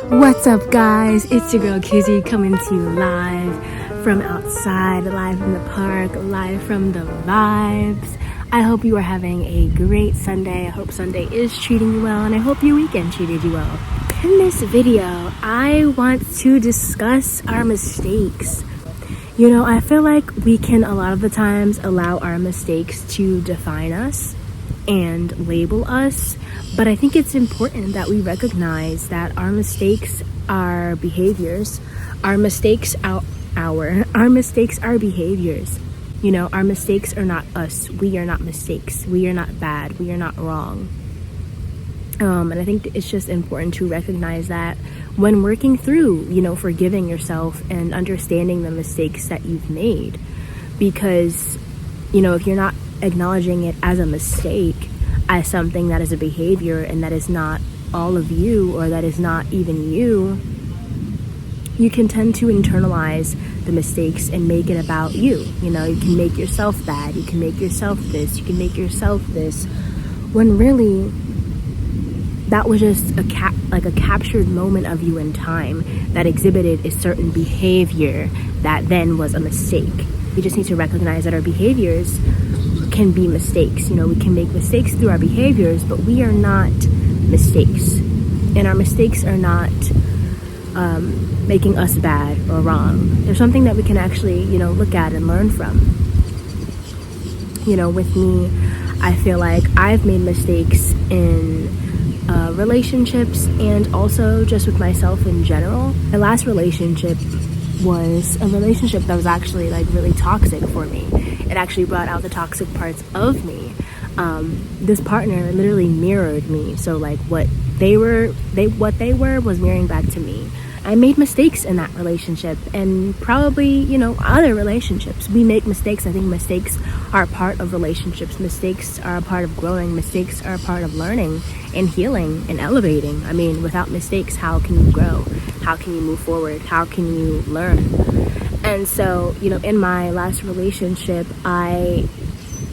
What's up, guys? It's your girl Kizzy coming to you live from outside, live from the park, live from the vibes. I hope you are having a great Sunday. I hope Sunday is treating you well, and I hope your weekend treated you well. In this video, I want to discuss our mistakes. You know, I feel like we can a lot of the times allow our mistakes to define us and label us, but I think it's important that we recognize that our mistakes are behaviors. Our mistakes are behaviors. You know, our mistakes are not us. We are not mistakes. We are not bad. We are not wrong. And I think it's just important to recognize that when working through, you know, forgiving yourself and understanding the mistakes that you've made. Because, you know, if you're not acknowledging it as a mistake, as something that is a behavior and that is not all of you, or that is not even you, you can tend to internalize the mistakes and make it about you. You know, you can make yourself bad, you can make yourself this, you can make yourself this, when really that was just a captured moment of you in time that exhibited a certain behavior that then was a mistake. We just need to recognize that our behaviors can be mistakes. You know, we can make mistakes through our behaviors, but we are not mistakes. And our mistakes are not making us bad or wrong. There's something that we can actually, you know, look at and learn from. You know, with me, I feel like I've made mistakes in relationships and also just with myself in general. My last relationship was a relationship that was actually like really toxic for me. It actually brought out the toxic parts of me. This partner literally mirrored me. So like what they were was mirroring back to me. I made mistakes in that relationship, and probably, you know, other relationships. We make mistakes. I think mistakes are a part of relationships. Mistakes are a part of growing. Mistakes are a part of learning and healing and elevating. I mean, without mistakes, how can you grow? How can you move forward? How can you learn? And so, you know, in my last relationship, I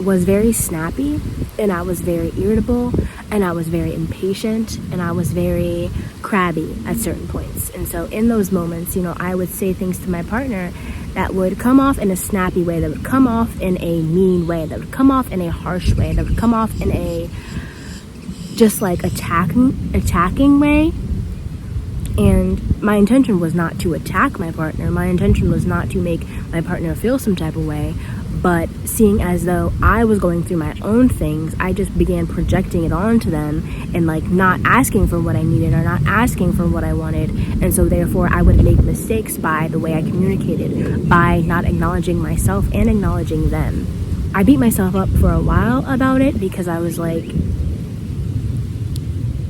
was very snappy, and I was very irritable, and I was very impatient, and I was very crabby at certain points. And so in those moments, you know, I would say things to my partner that would come off in a snappy way, that would come off in a mean way, that would come off in a harsh way, that would come off in a just like attacking way. And my intention was not to attack my partner. My intention was not to make my partner feel some type of way. But seeing as though I was going through my own things, I just began projecting it onto them and like not asking for what I needed or not asking for what I wanted. And so therefore I would make mistakes by the way I communicated, by not acknowledging myself and acknowledging them. I beat myself up for a while about it because I was like,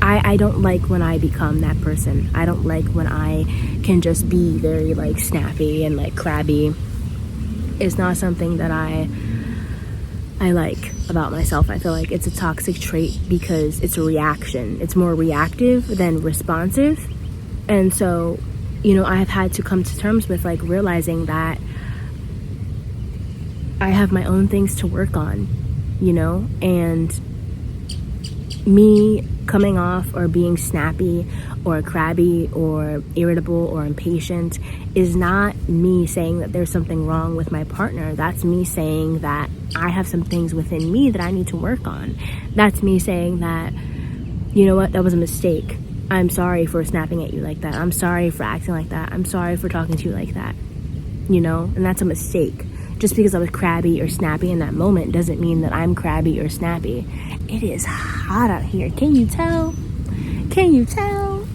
I don't like when I become that person. I don't like when I can just be very like snappy and like crabby. It's not something that I like about myself. I feel like it's a toxic trait because it's a reaction. It's more reactive than responsive. And so, you know, I have had to come to terms with like realizing that I have my own things to work on, you know, and me coming off or being snappy or crabby or irritable or impatient is not me saying that there's something wrong with my partner. That's me saying that I have some things within me that I need to work on. That's me saying that, you know what, that was a mistake. I'm sorry for snapping at you like that. I'm sorry for acting like that. I'm sorry for talking to you like that. You know, and that's a mistake. Just because I was crabby or snappy in that moment doesn't mean that I'm crabby or snappy. It is hot out here. Can you tell? Can you tell?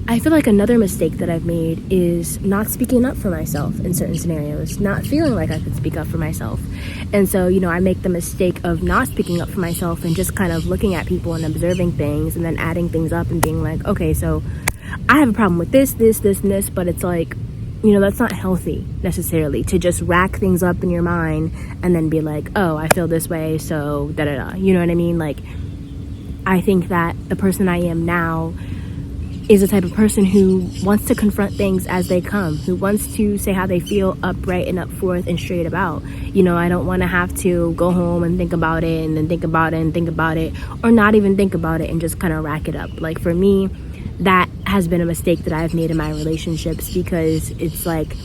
I feel like another mistake that I've made is not speaking up for myself in certain scenarios, not feeling like I could speak up for myself. And so, you know, I make the mistake of not speaking up for myself and just kind of looking at people and observing things and then adding things up and being like, okay, so I have a problem with this, and this, but it's like, you know, that's not healthy necessarily to just rack things up in your mind and then be like, oh, I feel this way, so da-da-da. You know what I mean? Like, I think that the person I am now is the type of person who wants to confront things as they come, who wants to say how they feel upright and up forth and straight about. You know, I don't want to have to go home and think about it and then think about it and think about it, or not even think about it and just kind of rack it up. Like for me, that has been a mistake that I've made in my relationships, because it's like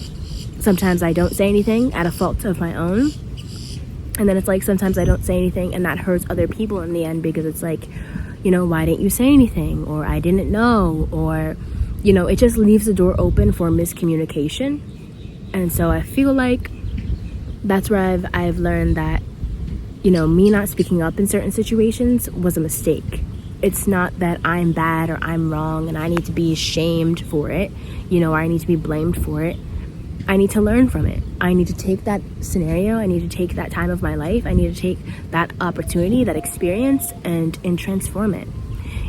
sometimes I don't say anything at a fault of my own, and then it's like sometimes I don't say anything and that hurts other people in the end, because it's like, why didn't you say anything, or I didn't know, or it just leaves the door open for miscommunication. And so I feel like that's where I've learned that me not speaking up in certain situations was a mistake. It's not that I'm bad or I'm wrong and I need to be shamed for it, or I need to be blamed for it. I need to learn from it. I need to take that scenario, I need to take that time of my life, I need to take that opportunity, that experience, and transform it.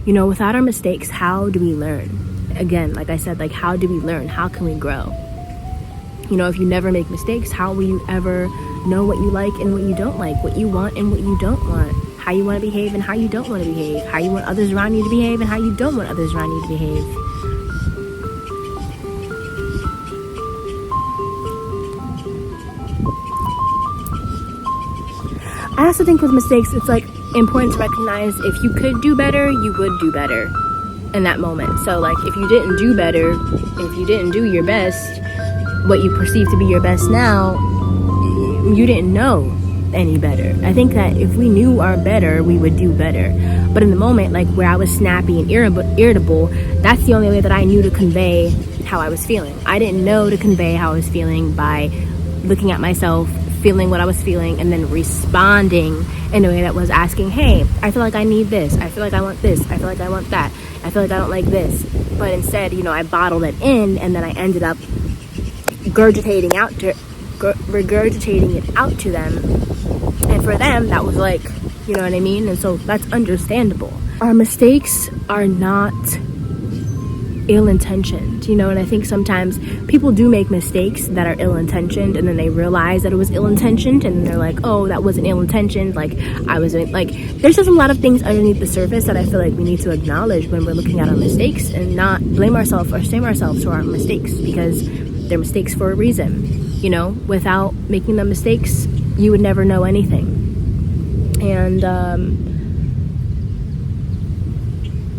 Without our mistakes, how do we learn? Again, like I said, like, how do we learn? How can we grow? If you never make mistakes, how will you ever know what you like and what you don't like, what you want and what you don't want, how you want to behave and how you don't want to behave, how you want others around you to behave and how you don't want others around you to behave. I also think with mistakes, it's like important to recognize if you could do better, you would do better in that moment. So like, if you didn't do better, if you didn't do your best, what you perceive to be your best now, you didn't know any better. I think that if we knew our better, we would do better. But in the moment, like where I was snappy and irritable, that's the only way that I knew to convey how I was feeling. I didn't know to convey how I was feeling by looking at myself, feeling what I was feeling, and then responding in a way that was asking, hey, I feel like I need this, I feel like I want this, I feel like I want that, I feel like I don't like this. But instead, I bottled it in, and then I ended up regurgitating it out to them. And for them, that was like, you know what I mean? And so that's understandable. Our mistakes are not ill-intentioned, and I think sometimes people do make mistakes that are ill-intentioned, and then they realize that it was ill-intentioned, and they're like, oh, that wasn't ill-intentioned, like I was like, there's just a lot of things underneath the surface that I feel like we need to acknowledge when we're looking at our mistakes, and not blame ourselves or shame ourselves for our mistakes, because they're mistakes for a reason. Without making the mistakes, you would never know anything. And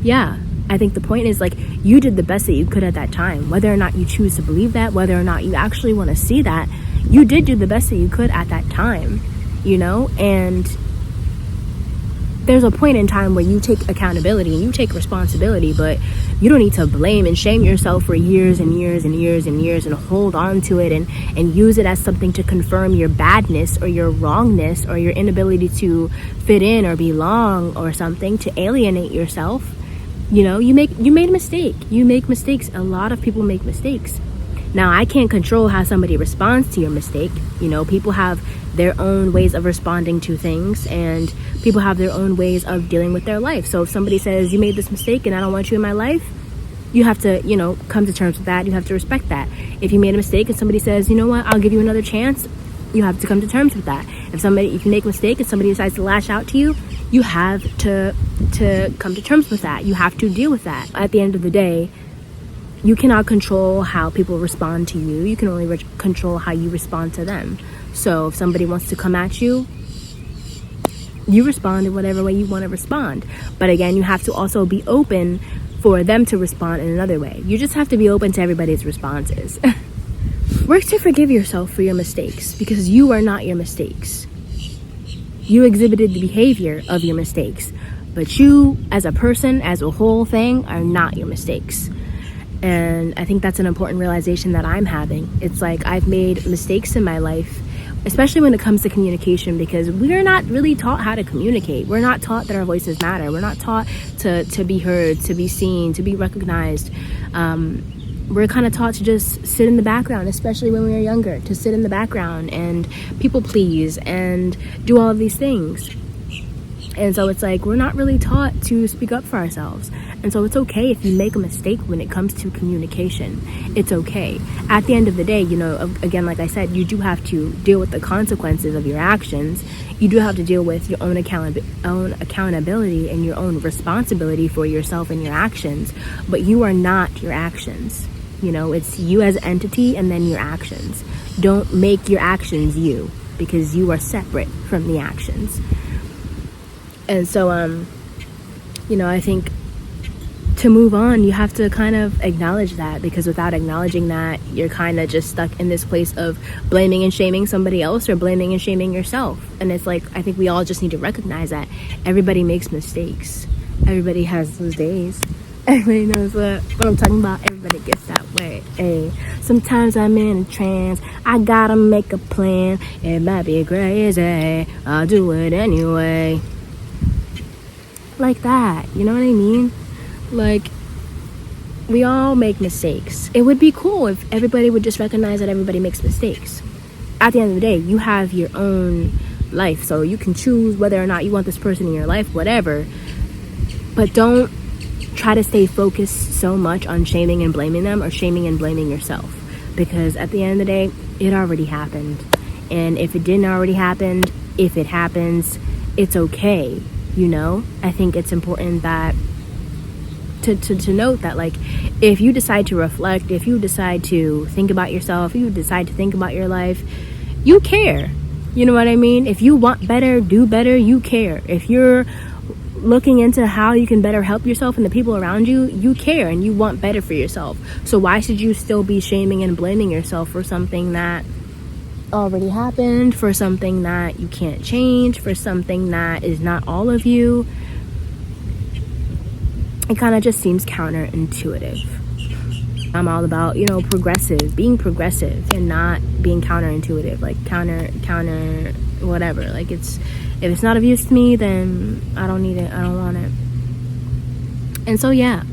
yeah, I think the point is, like, you did the best that you could at that time. Whether or not you choose to believe that, whether or not you actually want to see that, you did do the best that you could at that time, and there's a point in time where you take accountability and you take responsibility, but you don't need to blame and shame yourself for years and years and years and years and hold on to it and use it as something to confirm your badness or your wrongness or your inability to fit in or belong or something, to alienate yourself. You made a mistake. You make mistakes. A lot of people make mistakes. Now, I can't control how somebody responds to your mistake. People have their own ways of responding to things, and people have their own ways of dealing with their life. So if somebody says, you made this mistake and I don't want you in my life, you have to, come to terms with that. You have to respect that. If you made a mistake and somebody says, you know what, I'll give you another chance, you have to come to terms with that. If you make a mistake and somebody decides to lash out to you, you have to come to terms with that. You have to deal with that. At the end of the day, you cannot control how people respond to you. You can only control how you respond to them. So if somebody wants to come at you, you respond in whatever way you want to respond. But again, you have to also be open for them to respond in another way. You just have to be open to everybody's responses. Work to forgive yourself for your mistakes, because you are not your mistakes. You exhibited the behavior of your mistakes, but you as a person, as a whole thing, are not your mistakes. And I think that's an important realization that I'm having. It's like I've made mistakes in my life, especially when it comes to communication, because we're not really taught how to communicate. We're not taught that our voices matter. We're not taught to be heard, to be seen, to be recognized. We're kind of taught to just sit in the background, especially when we were younger, to sit in the background and people please and do all of these things. And so it's like we're not really taught to speak up for ourselves. And so it's okay if you make a mistake when it comes to communication. It's okay. At the end of the day, again, like I said, you do have to deal with the consequences of your actions. You do have to deal with your own accountability and your own responsibility for yourself and your actions. But you are not your actions. It's you as an entity and then your actions. Don't make your actions you, because you are separate from the actions. And so, I think to move on, you have to kind of acknowledge that, because without acknowledging that, you're kind of just stuck in this place of blaming and shaming somebody else or blaming and shaming yourself. And it's like, I think we all just need to recognize that everybody makes mistakes. Everybody has those days. Everybody knows what I'm talking about. Everybody gets that way. Hey, sometimes I'm in a trance. I gotta make a plan. It might be crazy. I'll do it anyway. Like that. You know what I mean? Like, we all make mistakes. It would be cool if everybody would just recognize that everybody makes mistakes. At the end of the day, you have your own life, so you can choose whether or not you want this person in your life, whatever. But don't try to stay focused so much on shaming and blaming them, or shaming and blaming yourself, because at the end of the day, it already happened. And if it didn't already happen, if it happens, it's okay. You know, I think it's important that to note that, like, if you decide to reflect, if you decide to think about yourself, if you decide to think about your life, you care. You know what I mean? If you want better, do better, you care. If you're looking into how you can better help yourself and the people around you, you care and you want better for yourself. So why should you still be shaming and blaming yourself for something that already happened, for something that you can't change, for something that is not all of you? It kind of just seems counterintuitive. I'm all about, you know, being progressive and not being counterintuitive, like counter whatever. Like, if it's not of use to me, then I don't need it. I don't want it. And so, yeah,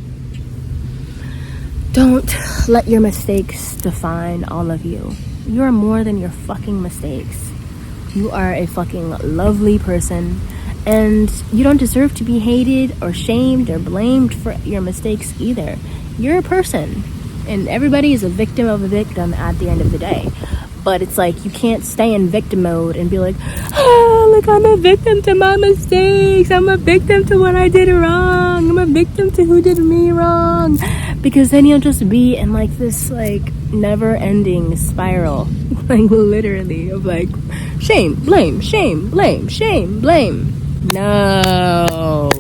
don't let your mistakes define all of you. You are more than your fucking mistakes. You are a fucking lovely person, and you don't deserve to be hated or shamed or blamed for your mistakes either. You're a person, and everybody is a victim of a victim at the end of the day. But it's like, you can't stay in victim mode and be like, oh, look, I'm a victim to my mistakes. I'm a victim to what I did wrong. I'm a victim to who did me wrong. Because then you'll just be in like this like never-ending spiral, like literally, of like shame, blame, shame, blame, shame, blame. No.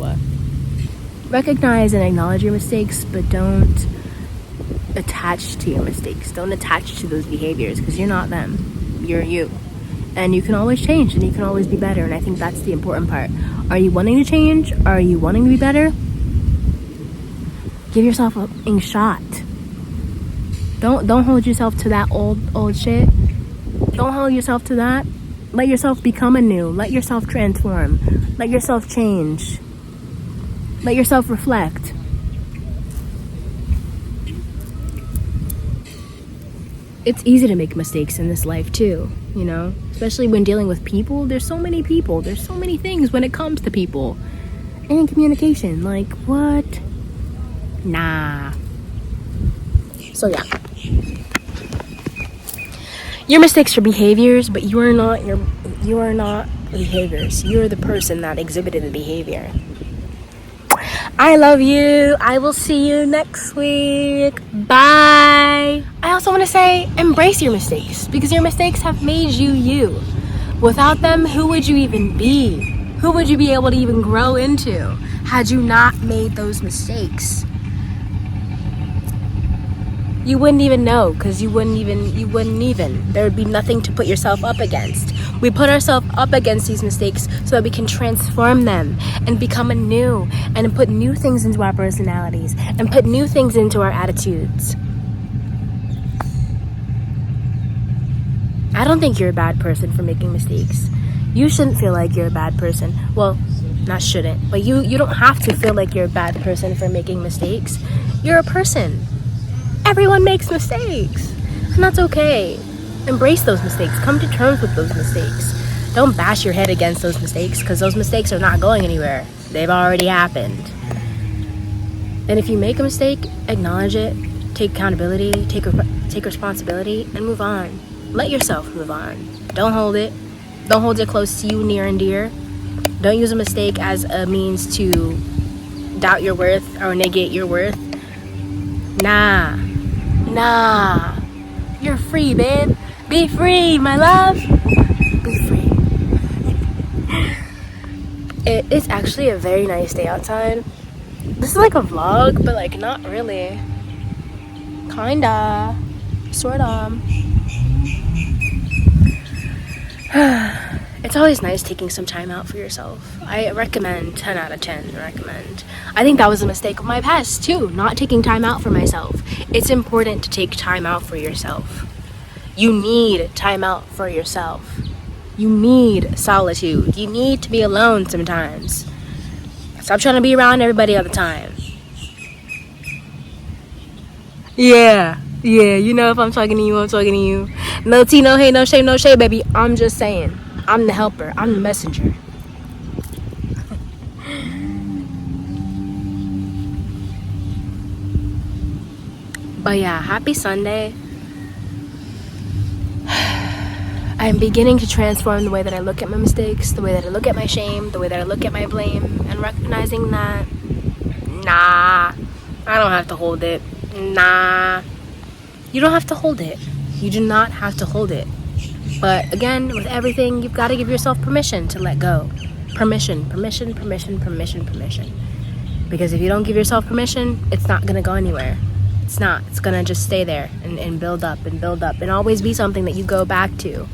Recognize and acknowledge your mistakes, but don't attach to your mistakes. Don't attach to those behaviors, because you're not them. You're you. And you can always change, and you can always be better. And I think that's the important part. Are you wanting to change? Are you wanting to be better? Give yourself a shot. Don't hold yourself to that old shit. Don't hold yourself to that. Let yourself become anew. Let yourself transform. Let yourself change. Let yourself reflect. It's easy to make mistakes in this life too, you know, especially when dealing with people. There's so many people. There's so many things when it comes to people and communication. Like, what? Nah. So yeah, your mistakes are behaviors, but you are not behaviors. You're the person that exhibited the behavior. I love you. I will see you next week. Bye. I also want to say, embrace your mistakes, because your mistakes have made you you. Without them, who would you even be? Who would you be able to even grow into had you not made those mistakes? You wouldn't even know, because you wouldn't even. There would be nothing to put yourself up against. We put ourselves up against these mistakes so that we can transform them and become anew, and put new things into our personalities and put new things into our attitudes. I don't think you're a bad person for making mistakes. You shouldn't feel like you're a bad person. Well, not shouldn't, but you don't have to feel like you're a bad person for making mistakes. You're a person. Everyone makes mistakes, and that's okay. Embrace those mistakes. Come to terms with those mistakes. Don't bash your head against those mistakes, because those mistakes are not going anywhere. They've already happened. And if you make a mistake, acknowledge it, take accountability, take responsibility, and move on. Let yourself move on. Don't hold it. Don't hold it close to you, near and dear. Don't use a mistake as a means to doubt your worth or negate your worth. Nah. You're free, babe. Be free, my love. Be free. It's actually a very nice day outside. This is like a vlog, but like not really. Kinda. Sorta. It's always nice taking some time out for yourself. I recommend 10 out of 10. Recommend. I think that was a mistake of my past too, not taking time out for myself. It's important to take time out for yourself. You need time out for yourself. You need solitude. You need to be alone sometimes. Stop trying to be around everybody all the time. Yeah, you know if I'm talking to you, I'm talking to you. No tea, no hate, no shade, baby. I'm just saying. I'm the helper. I'm the messenger. But yeah, happy Sunday. I'm beginning to transform the way that I look at my mistakes, the way that I look at my shame, the way that I look at my blame, and recognizing that, nah, I don't have to hold it. Nah, you don't have to hold it. You do not have to hold it. But again, with everything, you've got to give yourself permission to let go. Permission. Because if you don't give yourself permission, it's not going to go anywhere. It's not. It's going to just stay there and build up and always be something that you go back to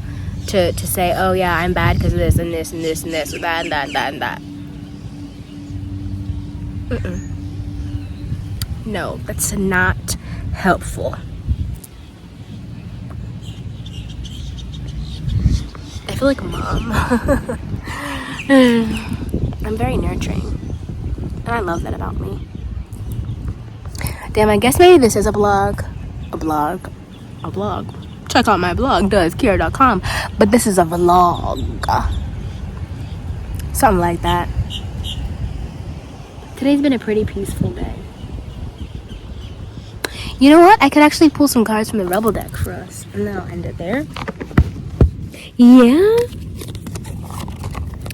say, oh yeah, I'm bad because of this and this and this and this, or that and that and that and that. No, that's not helpful. I feel like a mom. I'm very nurturing. And I love that about me. Damn, I guess maybe this is a blog. Check out my blog, doeskira.com. But this is a vlog. Something like that. Today's been a pretty peaceful day. You know what? I could actually pull some cards from the Rebel deck for us. And then I'll end it there. Yeah?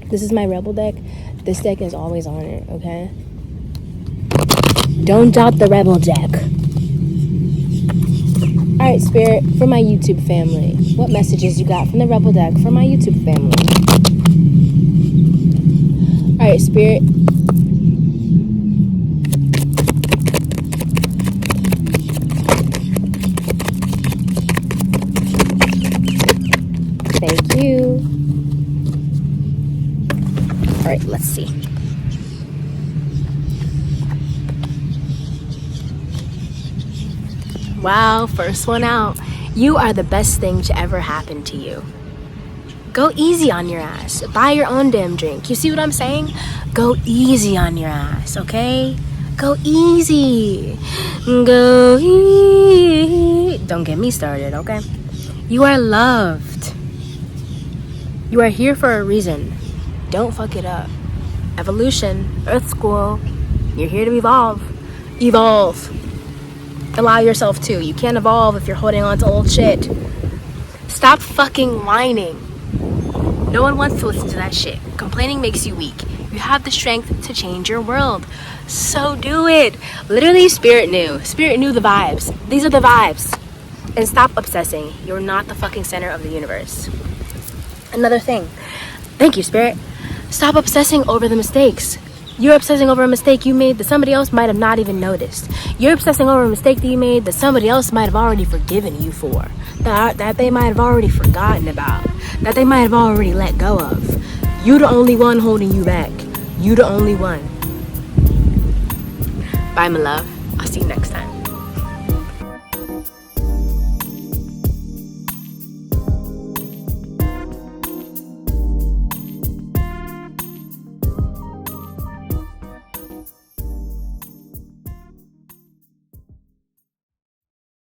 This is my Rebel deck. This deck is always on it, okay? Don't doubt the Rebel deck. Alright, Spirit, for my YouTube family, what messages you got from the Rebel deck for my YouTube family? Alright, Spirit. Thank you. Alright, let's see. Wow, first one out. You are the best thing to ever happen to you. Go easy on your ass. Buy your own damn drink. You see what I'm saying? Go easy on your ass, okay? Go easy. Go easy. Don't get me started, okay? You are loved. You are here for a reason. Don't fuck it up. Evolution, Earth School. You're here to evolve. Evolve. Allow yourself to. You can't evolve if you're holding on to old shit. Stop fucking whining. No one wants to listen to that shit. Complaining makes you weak. You have the strength to change your world. So do it. Literally, Spirit knew. Spirit knew the vibes. These are the vibes. And stop obsessing. You're not the fucking center of the universe. Another thing. Thank you, Spirit. Stop obsessing over the mistakes. You're obsessing over a mistake you made that somebody else might have not even noticed. You're obsessing over a mistake that you made that somebody else might have already forgiven you for. That they might have already forgotten about. That they might have already let go of. You're the only one holding you back. You the only one. Bye, my love. I'll see you next time.